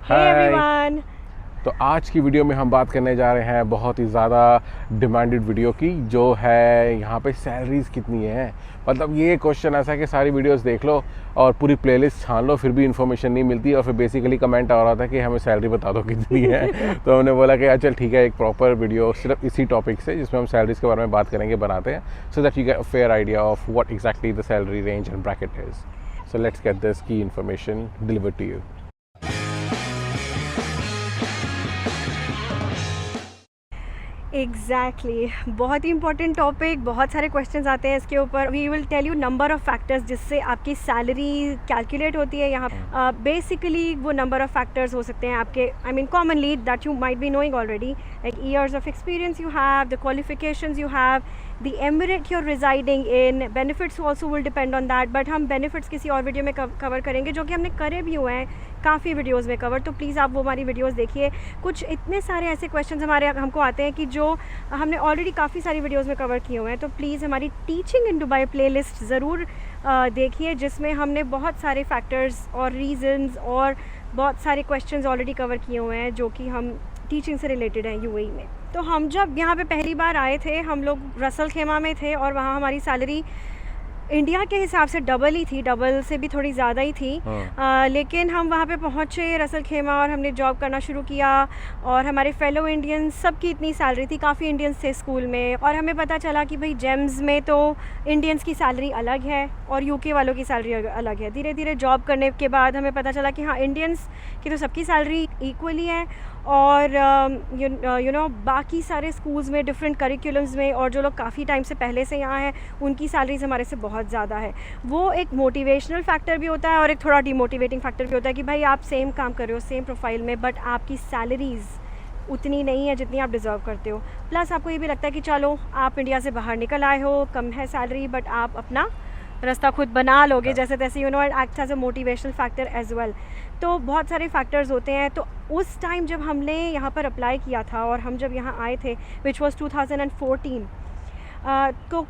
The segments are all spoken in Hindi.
Hey everyone! तो आज की वीडियो में हम बात करने जा रहे हैं बहुत ही ज़्यादा डिमांडेड वीडियो की, जो है यहाँ पे सैलरीज़ कितनी है। मतलब ये क्वेश्चन ऐसा है कि सारी वीडियोस देख लो और पूरी प्लेलिस्ट छान लो, फिर भी इन्फॉर्मेशन नहीं मिलती। और फिर बेसिकली कमेंट आ रहा था कि हमें सैलरी बता दो कितनी है। तो हमने बोला कि चल ठीक है, एक प्रॉपर वीडियो सिर्फ इसी टॉपिक से, जिसमें हम सैलरीज़ के बारे में बात करेंगे, बनाते हैं, so that you get a fair idea of what exactly the salary range and bracket is. So let's get this key information delivered to you. Exactly बहुत ही इंपॉर्टेंट टॉपिक, बहुत सारे क्वेश्चंस आते हैं इसके ऊपर। We will tell you number of factors जिससे आपकी सैलरी कैलकुलेट होती है। यहाँ बेसिकली वो नंबर ऑफ़ फैक्टर्स हो सकते हैं आपके, I mean commonly that you might be knowing already, like years of experience you have, the qualifications you have, the emirate you're residing in, benefits also will depend on that। But हम benefits किसी और वीडियो में कवर करेंगे, जो कि हमने करे भी हुए हैं काफ़ी वीडियोस में कवर। तो प्लीज़ आप वो हमारी वीडियोस देखिए। कुछ इतने सारे ऐसे क्वेश्चंस हमको आते हैं कि जो हमने ऑलरेडी काफ़ी सारी वीडियोस में कवर किए हुए हैं। तो प्लीज़ हमारी टीचिंग इन दुबई प्लेलिस्ट ज़रूर देखिए, जिसमें हमने बहुत सारे फैक्टर्स और रीज़न्स और बहुत सारे क्वेश्चंस ऑलरेडी कवर किए हुए हैं, जो कि हम टीचिंग से रिलेटेड हैं यूएई में। तो हम जब यहाँ पे पहली बार आए थे, हम लोग रसल खेमा में थे और वहाँ हमारी सैलरी इंडिया के हिसाब से डबल ही थी, डबल से भी थोड़ी ज़्यादा ही थी। लेकिन हम वहाँ पे पहुँचे रसल खेमा और हमने जॉब करना शुरू किया, और हमारे फेलो इंडियंस सबकी इतनी सैलरी थी, काफ़ी इंडियंस थे स्कूल में। और हमें पता चला कि भाई जेम्स में तो इंडियंस की सैलरी अलग है और यूके वालों की सैलरी अलग है। धीरे धीरे जॉब करने के बाद हमें पता चला कि हाँ, इंडियंस की तो सबकी सैलरी इक्वली है, और यू नो बाकी सारे स्कूल्स में डिफरेंट करिकुलम्स में, और जो लोग काफ़ी टाइम से पहले से यहाँ हैं, उनकी सैलरीज हमारे से बहुत ज़्यादा है। वो एक मोटिवेशनल फैक्टर भी होता है और एक थोड़ा डिमोटिवेटिंग फैक्टर भी होता है कि भाई आप सेम काम कर रहे हो, सेम प्रोफाइल में, बट आपकी सैलरीज़ उतनी नहीं है जितनी आप डिज़र्व करते हो। प्लस आपको ये भी लगता है कि चलो आप इंडिया से बाहर निकल आए हो, कम है सैलरी, बट आप अपना रास्ता खुद बना लोगे जैसे तैसे, you know, it acts as a motivational factor as well. तो बहुत सारे फैक्टर्स होते हैं। तो उस टाइम जब हमने यहाँ पर अप्लाई किया था और हम जब यहाँ आए थे, विच वॉज 2014, तो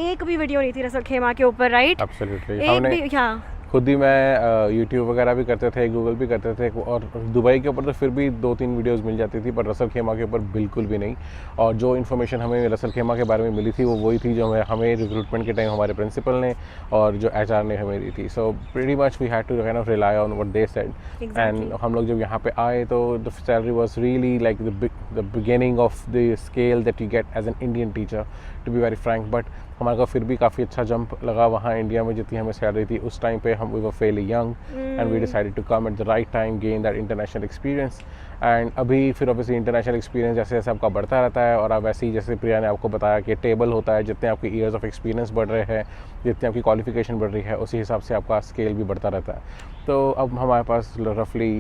एक भी वीडियो नहीं थी रसल खेमा के ऊपर, राइट? एब्सोल्युटली। एक भी, हाँ। खुद ही मैं यूट्यूब वगैरह भी करते थे, गूगल भी करते थे, और दुबई के ऊपर तो फिर भी 2-3 वीडियोस मिल जाती थी, पर रसल खेमा के ऊपर बिल्कुल भी नहीं। और जो इन्फॉर्मेशन हमें रसल खेमा के बारे में मिली थी, वो वही थी जो हमें रिक्रूटमेंट के टाइम हमारे प्रिंसिपल ने और जो एचआर ने हमें दी थी। So pretty much we had to kind of rely on what they said. And हम लोग जब यहाँ पे आए तो the salary was really like the beginning of the scale that you get as an Indian teacher, to be very frank. But हमारे को फिर भी काफ़ी अच्छा जंप लगा वहाँ इंडिया में, जितनी हमें सैलरी थी उस टाइम पे। हम we were fairly young and we decided to come at the right time, gain that international experience. And अभी फिर ऑब्वियसली इंटरनेशनल एक्सपीरियंस जैसे जैसे आपका बढ़ता रहता है, और आप वैसे ही जैसे प्रिया ने आपको बताया कि टेबल होता है, जितने आपके ईयर्स ऑफ एक्सपीरियंस बढ़ रहे हैं, जितनी आपकी क्वालिफिकेशन बढ़ रही है, उसी हिसाब से आपका स्केल भी बढ़ता रहता है। तो अब हमारे पास रफली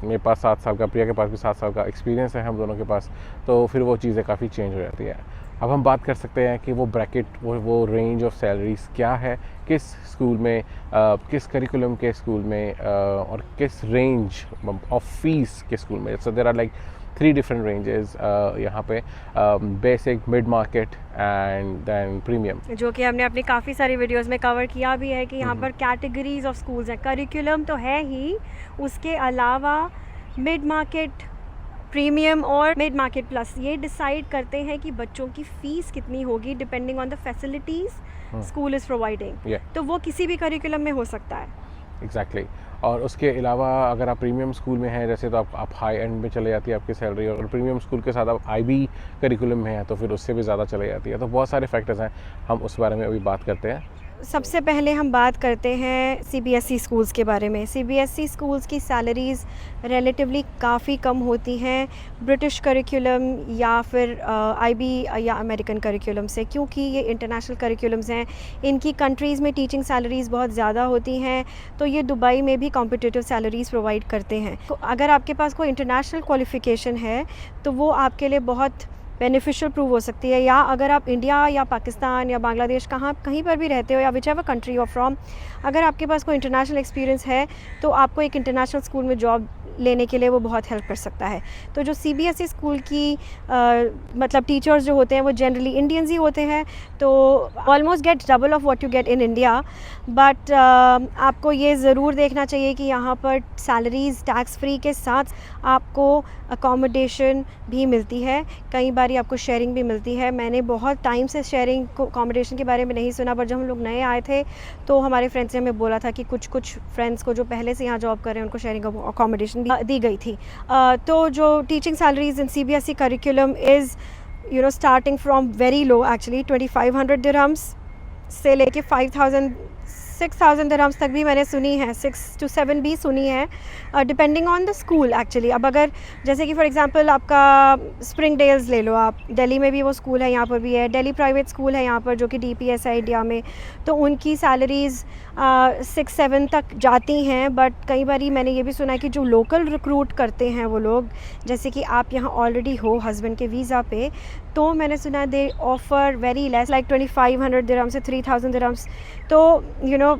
मेरे पास 7 साल का, प्रिया के पास भी 7 साल का एक्सपीरियंस है हम दोनों के पास। तो फिर वो चीज़ें काफ़ी चेंज हो जाती है। अब हम बात कर सकते हैं कि वो ब्रैकेट, वो रेंज ऑफ सैलरीज क्या है, किस स्कूल में, किस करिकुलम के स्कूल में, और किस रेंज ऑफ फीस के स्कूल में। So there are like 3 different ranges यहाँ पे, basic, mid market and then premium, जो कि हमने अपनी काफ़ी सारी वीडियोस में कवर किया भी है कि यहाँ पर कैटेगरीज ऑफ स्कूल्स हैं। करिकुलम तो है ही, उसके अलावा मिड मार्केट, प्रीमियम और मिड मार्केट प्लस, ये डिसाइड करते हैं कि बच्चों की फ़ीस कितनी होगी depending on the facilities school is providing. तो वो किसी भी करिकुलम में हो सकता है। एग्जैक्टली। और उसके अलावा अगर आप प्रीमियम स्कूल में हैं जैसे, तो आप हाई एंड में चले जाती है आपकी सैलरी, और प्रीमियम स्कूल के साथ आप आईबी करिकुलम में हैं तो फिर उससे भी ज़्यादा चले जाती है। तो बहुत सारे फैक्टर्स हैं, हम उस बारे में अभी बात करते हैं। सबसे पहले हम बात करते हैं सीबीएसई स्कूल्स के बारे में। सीबीएसई स्कूल्स की सैलरीज़ रिलेटिवली काफ़ी कम होती हैं ब्रिटिश करिकुलम या फिर आईबी या अमेरिकन करिकुलम से, क्योंकि ये इंटरनेशनल करिकुलम्स हैं। इनकी कंट्रीज़ में टीचिंग सैलरीज़ बहुत ज़्यादा होती हैं, तो ये दुबई में भी कॉम्पिटिटिव सैलरीज़ प्रोवाइड करते हैं। तो अगर आपके पास कोई इंटरनेशनल क्वालिफ़िकेशन है तो वो आपके लिए बहुत बेनिफिशियल प्रूव हो सकती है। या अगर आप इंडिया या पाकिस्तान या बांग्लादेश कहीं पर भी रहते हो, या which ever country of from, अगर आपके पास कोई इंटरनेशनल एक्सपीरियंस है तो आपको एक इंटरनेशनल स्कूल में जॉब लेने के लिए वो बहुत हेल्प कर सकता है। तो जो CBSE स्कूल की मतलब टीचर्स जो होते हैं वो जनरली इंडियंस ही होते हैं, तो almost get double of what you get in India. But आपको ये ज़रूर देखना चाहिए कि यहाँ पर सैलरीज़ टैक्स फ्री के साथ आपको अकोमोडेशन भी मिलती है, कई बार आपको शेयरिंग भी मिलती है। मैंने बहुत टाइम से शेयरिंग अकोमोडेशन के बारे में नहीं सुना, पर जब हम लोग नए आए थे तो हमारे फ्रेंड्स ने हमें बोला था कि कुछ फ्रेंड्स को जो पहले से यहाँ जॉब कर रहे हैं उनको शेयरिंग अकोमोडेशन भी दी गई थी। तो जो teaching salaries in CBSE curriculum is starting from very low, actually 2500 dirhams से लेके 6,000 दिरहम्स तक भी मैंने सुनी है, 6 to 7 भी सुनी है, depending on the school actually. अब अगर जैसे कि फॉर एग्जांपल आपका स्प्रिंग डेल्स ले लो आप, दिल्ली में भी वो स्कूल है, यहाँ पर भी है, दिल्ली प्राइवेट स्कूल है यहाँ पर जो कि DPS है इंडिया में, तो उनकी सैलरीज़ 6-7 तक जाती हैं। बट कई बार मैंने ये भी सुना है कि जो लोकल रिक्रूट करते हैं वो लोग, जैसे कि आप यहाँ ऑलरेडी हो हस्बैंड के वीज़ा पे, तो मैंने सुना they offer very less like 2500 dirham से 3000 दिरहम्स। तो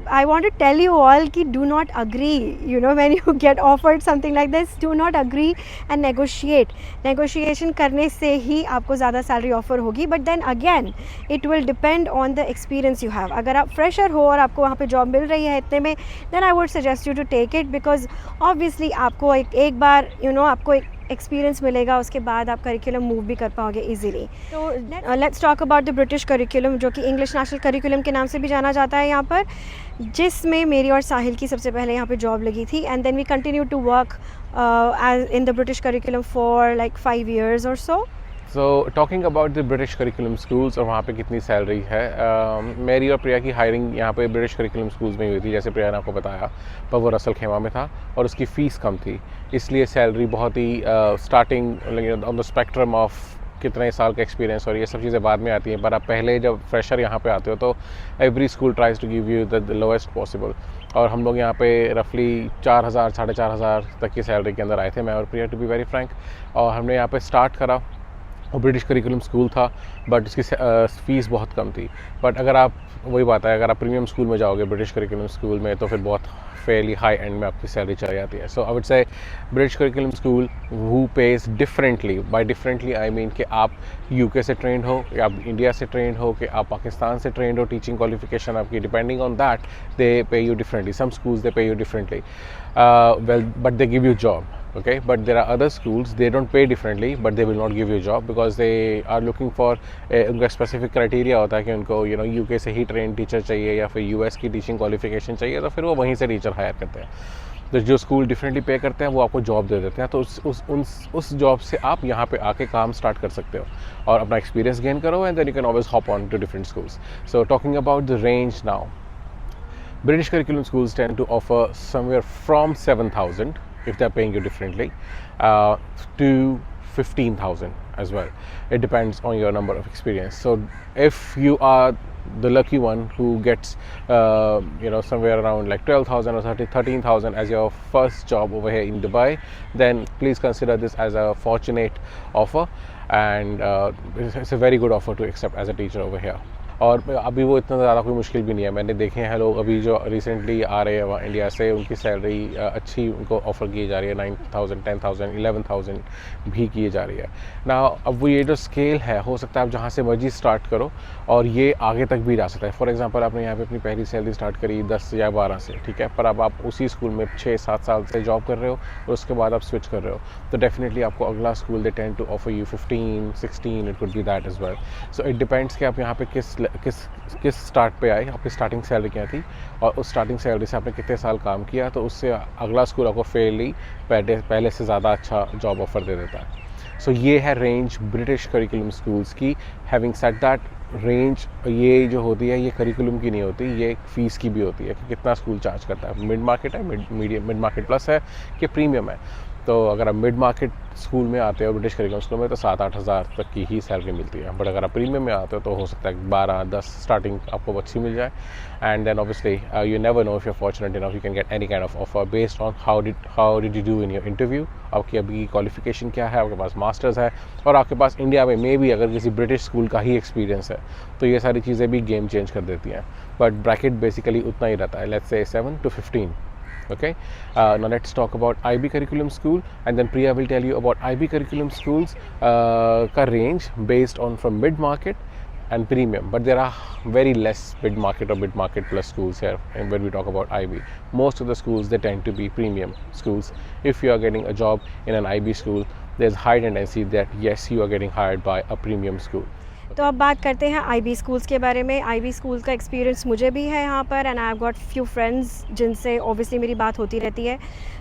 I want to tell you all कि do not agree, when you get offered something like this, do not agree and negotiation करने से ही आपको ज़्यादा सैलरी ऑफ़र होगी। But then again it will depend on the experience you have. अगर आप फ्रेशर हो और आपको वहाँ पे जॉब मिल रही है इतने में, then I would suggest you to take it, because obviously आपको एक बार आपको एक एक्सपीरियंस मिलेगा, उसके बाद आप करिकुलम मूव भी कर पाओगे इजीली। तो let's talk about the British curriculum, जो कि इंग्लिश नेशनल करिकुलम के नाम से भी जाना जाता है यहाँ पर, जिसमें मेरी और साहिल की सबसे पहले यहाँ पे जॉब लगी थी। And then we continue to work in the British curriculum for like 5 years और so. So talking about the British curriculum schools और वहाँ पे कितनी सैलरी है, मेरी और प्रिया की हायरिंग यहाँ पे ब्रिटिश करिकुलम स्कूल्स में हुई थी, जैसे प्रिया ने आपको बताया, पर वो रसल खेमा में था और उसकी फ़ीस कम थी, इसलिए सैलरी बहुत ही starting on the spectrum of कितने साल का एक्सपीरियंस और ये सब चीज़ें बाद में आती हैं। पर आप पहले जब फ्रेशर यहाँ पे आते हो तो every school tries to give you the lowest possible, और हम लोग यहाँ पे रफली 4000 4,500 तक की सैलरी के अंदर आए थे, मैं और प्रिया, टू बी वेरी फ्रैंक। और हमने यहाँ पे स्टार्ट करा, और ब्रिटिश करिकुलम स्कूल था, बट उसकी फ़ीस बहुत कम थी। बट अगर आप, वही बात है, अगर आप प्रीमियम स्कूल में जाओगे ब्रिटिश करिकुलम स्कूल में, तो फिर बहुत फेयरली हाई एंड में आपकी सैलरी चली जाती है। So I would say British curriculum school who pays differently, by differently I mean कि आप UK से ट्रेंड हो, या आप इंडिया से ट्रेंड हो, कि आप पाकिस्तान से ट्रेंड हो, टीचिंग क्वालिफिकेशन आपकी, depending on that they pay you differently. Some schools they pay you differently, well but they give you job, okay, but there are other schools they don't pay differently but they will not give you a job because they are looking for उनका स्पेसिफिक क्राइटेरिया होता है कि उनको UK से ही ट्रेन टीचर चाहिए या फिर US की टीचिंग क्वालिफिकेशन चाहिए, तो फिर वो वहीं से टीचर हायर करते हैं। तो जो स्कूल डिफरेंटली पे करते हैं वो आपको जॉब दे देते हैं, तो उस जॉब से आप यहाँ पे आके काम स्टार्ट कर सकते हो और अपना एक्सपीरियंस गेन करो, and then you can always hop on to different schools. So talking about the range now, British curriculum schools tend to offer somewhere from 7,000 if they're paying you differently to 15,000 as well. It depends on your number of experience. So if you are the lucky one who gets somewhere around like 12,000 or 13,000 as your first job over here in Dubai, then please consider this as a fortunate offer, and it's a very good offer to accept as a teacher over here. और अभी वो इतना ज़्यादा कोई मुश्किल भी नहीं है, मैंने देखे हैं लोग अभी जो रिसेंटली आ रहे हैं वहाँ इंडिया से, उनकी सैलरी अच्छी उनको ऑफ़र की जा रही है, 9,000 10,000 11,000 भी की जा रही है ना। अब वो ये जो स्केल है, हो सकता है आप जहाँ से मर्जी स्टार्ट करो और ये आगे तक भी जा सकता है। फॉर एग्जांपल आपने यहाँ पे अपनी पहली सैलरी स्टार्ट करी 10 या 12 से, ठीक है, पर अब आप उसी स्कूल में 6-7 साल से जॉब कर रहे हो और उसके बाद आप स्विच कर रहे हो, तो डेफिनेटली आपको अगला school they tend to offer you 15, 16, it could be that as well. So it depends कि आप यहाँ पे किस स्टार्ट पे आए, आपकी स्टार्टिंग सैलरी क्या थी और उस स्टार्टिंग सैलरी से आपने कितने साल काम किया, तो उससे अगला स्कूल आपको फेयरली पहले से ज़्यादा अच्छा जॉब ऑफर दे देता है। सो ये है रेंज ब्रिटिश करिकुलम स्कूल्स की। हैविंग सेड दैट, रेंज ये जो होती है ये करिकुलम की नहीं होती, ये फ़ीस की भी होती है कि कितना स्कूल चार्ज करता है। मिड मार्केट है, मिड मार्केट प्लस है कि प्रीमियम है। तो अगर आप मिड मार्केट स्कूल में आते हो ब्रिटिश करिकुलम स्कूल में तो 7-8 हज़ार तक की ही सैलरी मिलती है, बट अगर आप प्रीमियम में आते हो तो हो सकता है 12-10 स्टार्टिंग आपको अच्छी मिल जाए। And then obviously you never know if you are fortunate enough, you can get any kind of offer based on how did you do in your interview, आपकी अभी क्वालिफिकेशन क्या है, आपके पास मास्टर्स है और आपके पास इंडिया में मे भी अगर किसी ब्रिटिश स्कूल का ही एक्सपीरियंस है, तो ये सारी चीज़ें भी गेम चेंज कर देती हैं। बट ब्रैकेट बेसिकली उतना ही रहता है, let's say 7 to 15 Okay, now let's talk about IB curriculum school, and then Priya will tell you about IB curriculum schools ka range based on from mid market and premium, but there are very less mid market or mid market plus schools here. And when we talk about IB, most of the schools they tend to be premium schools. If you are getting a job in an IB school, there's high tendency that yes, you are getting hired by a premium school. तो अब बात करते हैं IB स्कूल्स के बारे में। IB स्कूल का एक्सपीरियंस मुझे भी है यहाँ पर, and I have got few friends जिनसे ऑब्वियसली मेरी बात होती रहती है।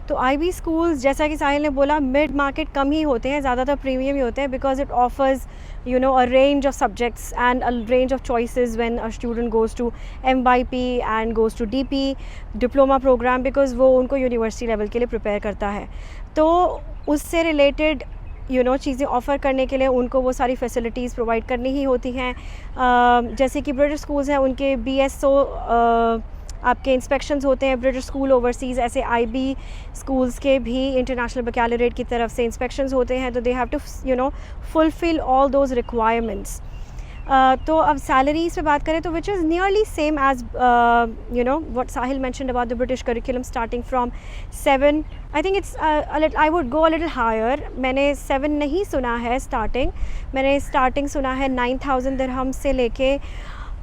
तो IB स्कूल्स, जैसा कि साहिल ने बोला, मिड मार्केट कम ही होते हैं, ज़्यादातर प्रीमियम ही होते हैं, because it offers a range of subjects and a range of choices when a student goes to MYP and goes to DP diploma program, because वो उनको यूनिवर्सिटी लेवल के लिए प्रिपेयर करता है। तो उससे रिलेटेड चीज़ें ऑफ़र करने के लिए उनको वो सारी फैसिलिटीज़ प्रोवाइड करनी ही होती हैं। जैसे कि ब्रिटिश स्कूल्स हैं, उनके BSO आपके इंस्पेक्शंस होते हैं। ब्रिटिश स्कूल ओवरसीज़, ऐसे IB स्कूल्स के भी इंटरनेशनल बैकलॉरेट की तरफ से इंस्पेक्शंस होते हैं, तो they have to fulfil all those requirements. तो अब सैलरीज़ पे बात करें तो which is nearly same as what Sahil mentioned about the British curriculum, starting from 7, I think it's I would go a little higher. मैंने 7 नहीं सुना है स्टार्टिंग, मैंने स्टार्टिंग सुना है 9,000 दिरहम से लेके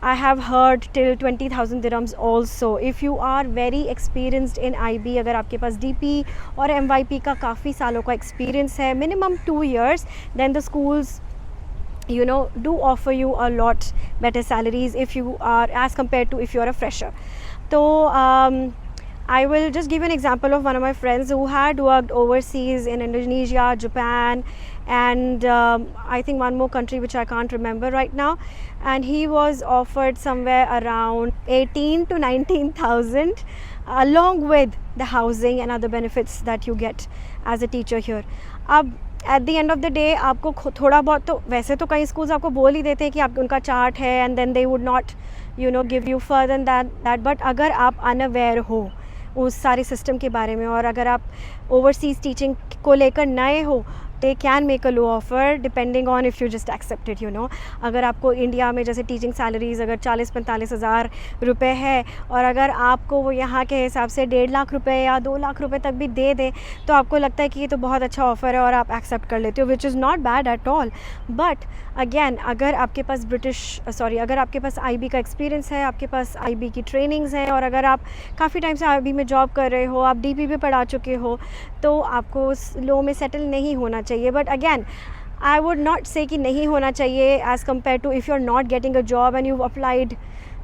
I have heard till 20,000 dirhams also. If you are very experienced in IB, अगर आपके पास DP और MYP का काफ़ी सालों का एक्सपीरियंस है, minimum 2 years, then the schools do offer you a lot better salaries if you are, as compared to if you are a fresher. So I will just give an example of one of my friends who had worked overseas in Indonesia, Japan, and I think one more country which I can't remember right now, and he was offered somewhere around 18 to 19,000 along with the housing and other benefits that you get as a teacher here. अब at the end of the day आपको थोड़ा बहुत तो, वैसे तो कई स्कूल्स आपको बोल ही देते हैं कि आप उनका चार्ट है, and then they would not give you further that, but अगर आप अनअवेयर हो उस सारे सिस्टम के बारे में, और अगर आप ओवरसीज़ टीचिंग को लेकर नए हो, they can make a low offer depending on if you just accept it, अगर आपको इंडिया में जैसे टीचिंग सैलरीज़ अगर 40-45 हज़ार रुपये है, और अगर आपको वो यहाँ के हिसाब से 1.5 लाख रुपए या 2 लाख रुपए तक भी दे दें, तो आपको लगता है कि ये तो बहुत अच्छा ऑफ़र है और आप एक्सेप्ट कर लेते हो, which is not bad at all. But again, अगर आपके पास अगर आपके पास IB का एक्सपीरियंस है, आपके पास IB की ट्रेनिंग्स हैं, और अगर आप काफ़ी टाइम से IB में जॉब कर रहे हो, आप DP भी पढ़ा चुके हो, तो आपको उस लो में सेटल नहीं होना चाहिए। But again, I would not say कि नहीं होना चाहिए as compare to if you are not getting a job and you applied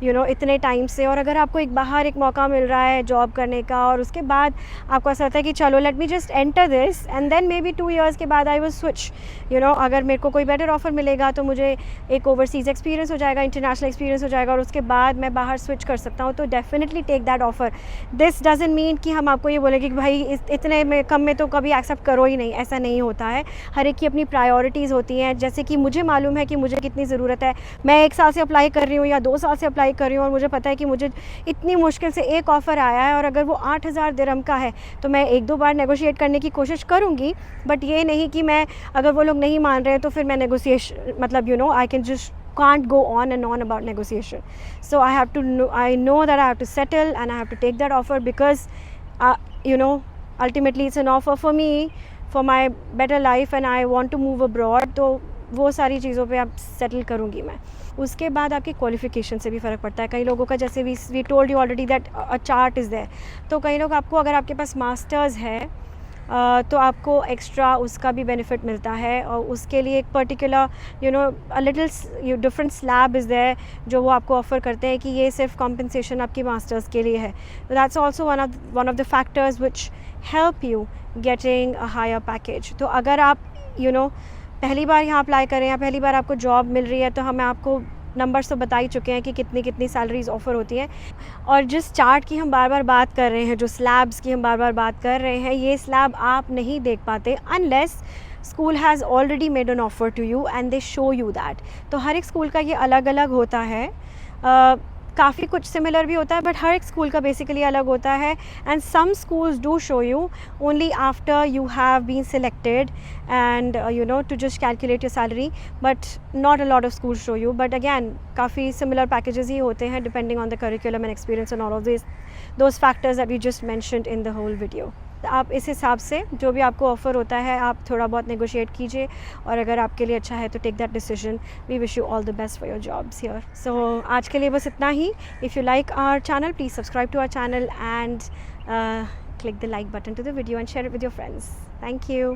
इतने टाइम से, और अगर आपको बाहर एक मौका मिल रहा है जॉब करने का, और उसके बाद आपको ऐसा होता है कि चलो let me just enter this, and then maybe 2 years के बाद आई विल स्विच, अगर मेरे को कोई बेटर ऑफ़र मिलेगा तो मुझे एक ओवरसीज़ एक्सपीरियंस हो जाएगा, इंटरनेशनल एक्सपीरियंस हो जाएगा, और उसके बाद मैं बाहर स्विच कर सकता हूँ, तो definitely take that offer. This doesn't mean कि हम आपको ये बोलेंगे कि भाई इतने में कम में तो कभी एक्सेप्ट करो ही नहीं, ऐसा नहीं होता है। हर एक की अपनी प्रायोरिटीज़ होती हैं। जैसे कि मुझे मालूम है कि मुझे कितनी ज़रूरत है, मैं 1 साल से अप्लाई कर रही हूँ या 2 साल से अप्लाई कर रही हूँ, और मुझे पता है कि मुझे इतनी मुश्किल से एक ऑफ़र आया है, और अगर वो 8,000 दिरहम का है तो मैं 1-2 बार नेगोशिएट करने की कोशिश करूँगी, बट ये नहीं कि मैं, अगर वो लोग नहीं मान रहे हैं तो फिर मैं negotiation I can just can't go on and on about negotiation. So I know that I have to settle and I have to take that offer, because ultimately it's an offer for me, for my better life, and I want to move abroad. तो वो सारी चीज़ों पे आप सेटल करूँगी मैं। उसके बाद आपकी क्वालिफ़िकेशन से भी फ़र्क पड़ता है। कई लोगों का, जैसे we told you already that a chart is there, तो कई लोग आपको, अगर आपके पास मास्टर्स है तो आपको एक्स्ट्रा उसका भी बेनिफिट मिलता है, और उसके लिए एक particular a little different slab is there जो वो आपको ऑफ़र करते हैं कि ये सिर्फ कॉम्पनसेशन आपकी मास्टर्स के लिए है। That's also one of the factors which help you getting a higher package. तो अगर आप पहली बार यहाँ अप्लाई करें या पहली बार आपको जॉब मिल रही है, तो हमें आपको नंबर्स तो बता ही चुके हैं कि कितनी सैलरीज़ ऑफ़र होती हैं। और जिस चार्ट की हम बार बार बात कर रहे हैं, जो स्लैब्स की हम बार बार बात कर रहे हैं, ये स्लैब आप नहीं देख पाते unless school has already made an offer to you and they show you that. तो हर एक स्कूल का ये अलग अलग होता है। काफ़ी कुछ सिमिलर भी होता है, बट हर एक स्कूल का बेसिकली अलग होता है. And some schools do show you only after you have been selected and you know to just calculate your salary, but not a lot of schools show you. But again काफ़ी सिमिलर पैकेजेस ही होते हैं depending on the curriculum and experience and all of this those factors that we just mentioned in the whole video. आप इस हिसाब से जो भी आपको ऑफ़र होता है आप थोड़ा बहुत नेगोशिएट कीजिए, और अगर आपके लिए अच्छा है तो take that decision. We wish you all the best for your jobs here. So आज के लिए बस इतना ही. If you like our channel please subscribe to our channel and click the like button to the video and share it with your friends. Thank you.